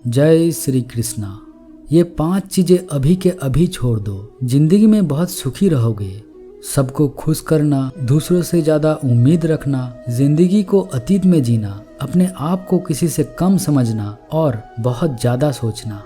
जय श्री कृष्णा। ये 5 चीजें अभी के अभी छोड़ दो, जिंदगी में बहुत सुखी रहोगे। सबको खुश करना, दूसरों से ज्यादा उम्मीद रखना, जिंदगी को अतीत में जीना, अपने आप को किसी से कम समझना और बहुत ज्यादा सोचना।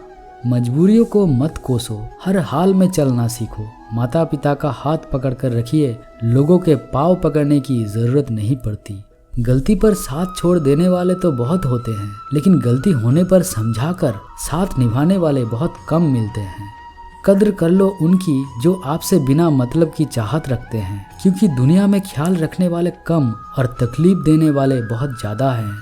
मजबूरियों को मत कोसो, हर हाल में चलना सीखो। माता पिता का हाथ पकड़ कर रखिए, लोगों के पाँव पकड़ने की जरूरत नहीं पड़ती। गलती पर साथ छोड़ देने वाले तो बहुत होते हैं, लेकिन गलती होने पर समझाकर साथ निभाने वाले बहुत कम मिलते हैं। कद्र कर लो उनकी जो आपसे बिना मतलब की चाहत रखते हैं, क्योंकि दुनिया में ख्याल रखने वाले कम और तकलीफ देने वाले बहुत ज्यादा हैं।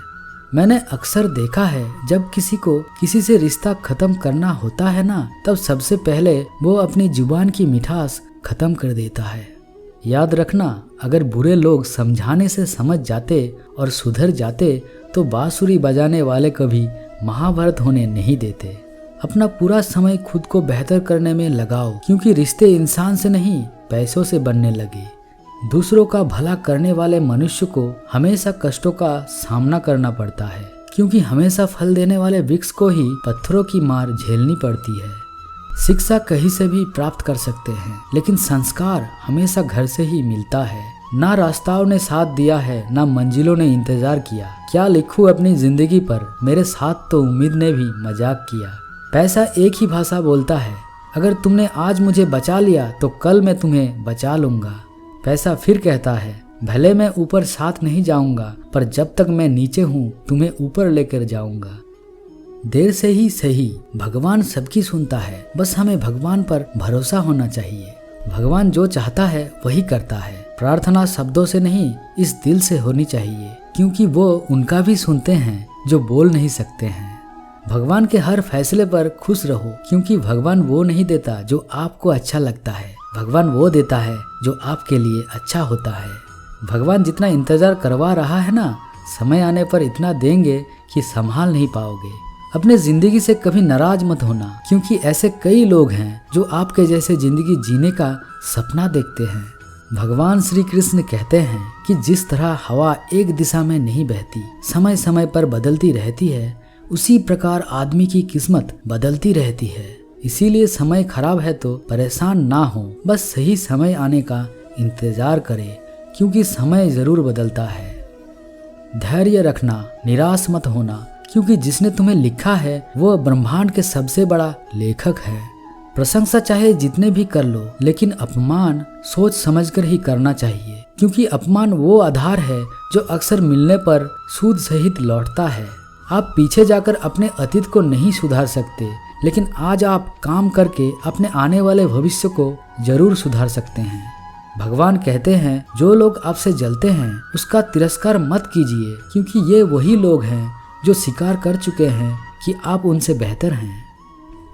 मैंने अक्सर देखा है, जब किसी को किसी से रिश्ता खत्म करना होता है ना, तब सबसे पहले वो अपनी जुबान की मिठास खत्म कर देता है। याद रखना, अगर बुरे लोग समझाने से समझ जाते और सुधर जाते तो बांसुरी बजाने वाले कभी महाभारत होने नहीं देते। अपना पूरा समय खुद को बेहतर करने में लगाओ, क्योंकि रिश्ते इंसान से नहीं पैसों से बनने लगे। दूसरों का भला करने वाले मनुष्य को हमेशा कष्टों का सामना करना पड़ता है, क्योंकि हमेशा फल देने वाले वृक्ष को ही पत्थरों की मार झेलनी पड़ती है। शिक्षा कहीं से भी प्राप्त कर सकते हैं, लेकिन संस्कार हमेशा घर से ही मिलता है। ना रास्ताओं ने साथ दिया है, ना मंजिलों ने इंतजार किया। क्या लिखूं अपनी जिंदगी पर, मेरे साथ तो उम्मीद ने भी मजाक किया। पैसा एक ही भाषा बोलता है, अगर तुमने आज मुझे बचा लिया तो कल मैं तुम्हें बचा लूंगा। पैसा फिर कहता है, भले मैं ऊपर साथ नहीं जाऊंगा, पर जब तक मैं नीचे हूँ तुम्हें ऊपर लेकर जाऊंगा। देर से ही सही, भगवान सबकी सुनता है, बस हमें भगवान पर भरोसा होना चाहिए। भगवान जो चाहता है वही करता है। प्रार्थना शब्दों से नहीं, इस दिल से होनी चाहिए, क्योंकि वो उनका भी सुनते हैं जो बोल नहीं सकते हैं। भगवान के हर फैसले पर खुश रहो, क्योंकि भगवान वो नहीं देता जो आपको अच्छा लगता है, भगवान वो देता है जो आपके लिए अच्छा होता है। भगवान जितना इंतजार करवा रहा है ना, समय आने पर इतना देंगे कि संभाल नहीं पाओगे। अपने जिंदगी से कभी नाराज मत होना, क्योंकि ऐसे कई लोग हैं जो आपके जैसे जिंदगी जीने का सपना देखते हैं। भगवान श्री कृष्ण कहते हैं कि जिस तरह हवा एक दिशा में नहीं बहती, समय समय पर बदलती रहती है, उसी प्रकार आदमी की किस्मत बदलती रहती है। इसीलिए समय खराब है तो परेशान ना हो, बस सही समय आने का इंतजार करें, क्योंकि समय जरूर बदलता है। धैर्य रखना, निराश मत होना, क्योंकि जिसने तुम्हें लिखा है वो ब्रह्मांड के सबसे बड़ा लेखक है। प्रशंसा चाहे जितने भी कर लो, लेकिन अपमान सोच समझकर ही करना चाहिए, क्योंकि अपमान वो आधार है जो अक्सर मिलने पर सूद सहित लौटता है। आप पीछे जाकर अपने अतीत को नहीं सुधार सकते, लेकिन आज आप काम करके अपने आने वाले भविष्य को जरूर सुधार सकते हैं। भगवान कहते हैं, जो लोग आपसे जलते हैं उसका तिरस्कार मत कीजिए, क्योंकि ये वही लोग हैं जो स्वीकार कर चुके हैं कि आप उनसे बेहतर हैं।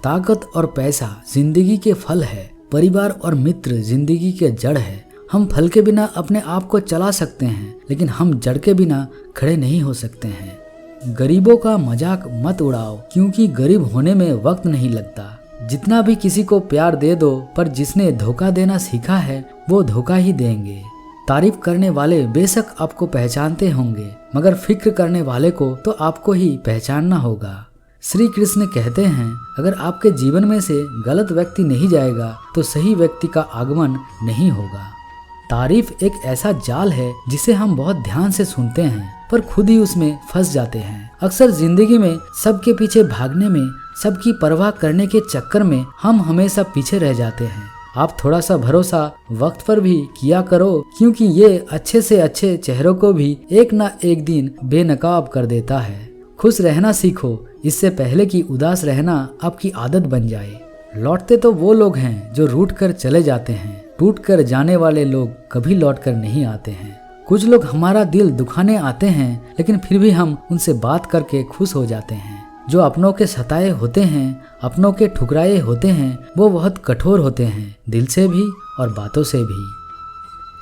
ताकत और पैसा जिंदगी के फल है, परिवार और मित्र जिंदगी के जड़ है। हम फल के बिना अपने आप को चला सकते हैं, लेकिन हम जड़ के बिना खड़े नहीं हो सकते हैं। गरीबों का मजाक मत उड़ाओ, क्योंकि गरीब होने में वक्त नहीं लगता। जितना भी किसी को प्यार दे दो, पर जिसने धोखा देना सीखा है वो धोखा ही देंगे। तारीफ करने वाले बेशक आपको पहचानते होंगे, मगर फिक्र करने वाले को तो आपको ही पहचानना होगा। श्री कृष्ण कहते हैं, अगर आपके जीवन में से गलत व्यक्ति नहीं जाएगा तो सही व्यक्ति का आगमन नहीं होगा। तारीफ एक ऐसा जाल है जिसे हम बहुत ध्यान से सुनते हैं, पर खुद ही उसमें फंस जाते हैं। अक्सर जिंदगी में सबके पीछे भागने में, सबकी परवाह करने के चक्कर में हम हमेशा पीछे रह जाते हैं। आप थोड़ा सा भरोसा वक्त पर भी किया करो, क्योंकि ये अच्छे से अच्छे चेहरों को भी एक ना एक दिन बेनकाब कर देता है। खुश रहना सीखो, इससे पहले कि उदास रहना आपकी आदत बन जाए। लौटते तो वो लोग हैं जो रूठ कर चले जाते हैं, टूट कर जाने वाले लोग कभी लौट कर नहीं आते हैं। कुछ लोग हमारा दिल दुखाने आते हैं, लेकिन फिर भी हम उनसे बात करके खुश हो जाते हैं। जो अपनों के सताए होते हैं, अपनों के ठुकराए होते हैं, वो बहुत कठोर होते हैं, दिल से भी और बातों से भी।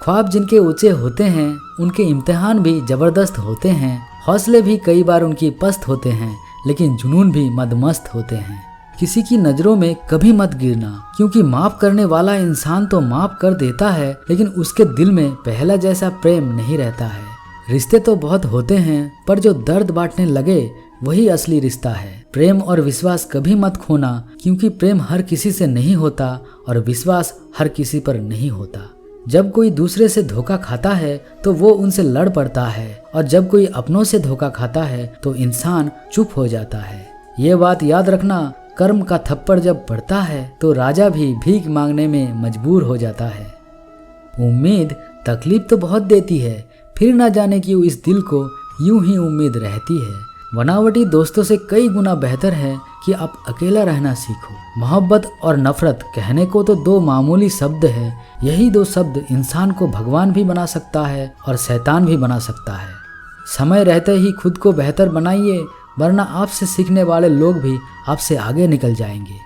ख्वाब जिनके ऊंचे होते हैं, उनके इम्तिहान भी जबरदस्त होते हैं। हौसले भी कई बार उनकी पस्त होते हैं, लेकिन जुनून भी मदमस्त होते हैं। किसी की नजरों में कभी मत गिरना, क्योंकि माफ करने वाला इंसान तो माफ कर देता है, लेकिन उसके दिल में पहला जैसा प्रेम नहीं रहता है। रिश्ते तो बहुत होते हैं, पर जो दर्द बांटने लगे वही असली रिश्ता है। प्रेम और विश्वास कभी मत खोना, क्योंकि प्रेम हर किसी से नहीं होता और विश्वास हर किसी पर नहीं होता। जब कोई दूसरे से धोखा खाता है तो वो उनसे लड़ पड़ता है, और जब कोई अपनों से धोखा खाता है तो इंसान चुप हो जाता है। ये बात याद रखना, कर्म का थप्पड़ जब पड़ता है तो राजा भी भीख मांगने में मजबूर हो जाता है। उम्मीद तकलीफ तो बहुत देती है, फिर ना जाने क्यों इस दिल को यूं ही उम्मीद रहती है। बनावटी दोस्तों से कई गुना बेहतर है कि आप अकेला रहना सीखो। मोहब्बत और नफरत कहने को तो दो मामूली शब्द है, यही दो शब्द इंसान को भगवान भी बना सकता है और शैतान भी बना सकता है। समय रहते ही खुद को बेहतर बनाइए, वरना आपसे सीखने वाले लोग भी आपसे आगे निकल जाएंगे।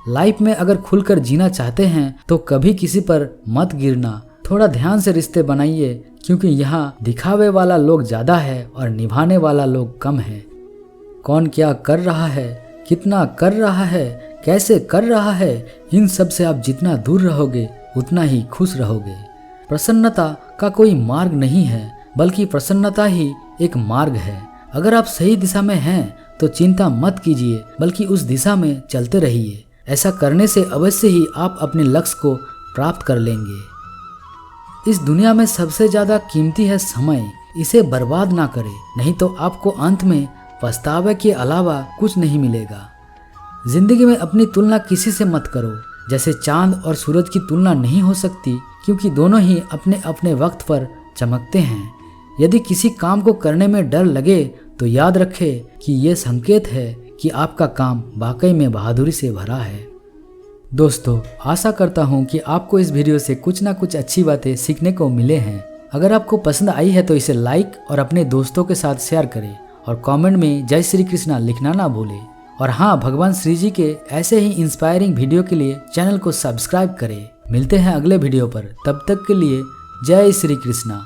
लाइफ में अगर खुलकर जीना चाहते हैं तो कभी किसी पर मत गिरना, थोड़ा ध्यान से रिश्ते बनाइए, क्योंकि यहाँ दिखावे वाला लोग ज़्यादा है और निभाने वाला लोग कम है। कौन क्या कर रहा है, कितना कर रहा है, कैसे कर रहा है, इन सब से आप जितना दूर रहोगे उतना ही खुश रहोगे। प्रसन्नता का कोई मार्ग नहीं है, बल्कि प्रसन्नता ही एक मार्ग है। अगर आप सही दिशा में हैं तो चिंता मत कीजिए, बल्कि उस दिशा में चलते रहिए। ऐसा करने से अवश्य ही आप अपने लक्ष्य को प्राप्त कर लेंगे। इस दुनिया में सबसे ज़्यादा कीमती है समय, इसे बर्बाद ना करें, नहीं तो आपको अंत में पछतावे के अलावा कुछ नहीं मिलेगा। जिंदगी में अपनी तुलना किसी से मत करो, जैसे चांद और सूरज की तुलना नहीं हो सकती, क्योंकि दोनों ही अपने अपने वक्त पर चमकते हैं। यदि किसी काम को करने में डर लगे तो याद रखें कि ये संकेत है कि आपका काम वाकई में बहादुरी से भरा है। दोस्तों, आशा करता हूँ कि आपको इस वीडियो से कुछ ना कुछ अच्छी बातें सीखने को मिले हैं। अगर आपको पसंद आई है तो इसे लाइक और अपने दोस्तों के साथ शेयर करें, और कमेंट में जय श्री कृष्णा लिखना ना भूलें। और हाँ, भगवान श्री जी के ऐसे ही इंस्पायरिंग वीडियो के लिए चैनल को सब्सक्राइब करें। मिलते हैं अगले वीडियो पर, तब तक के लिए जय श्री कृष्णा।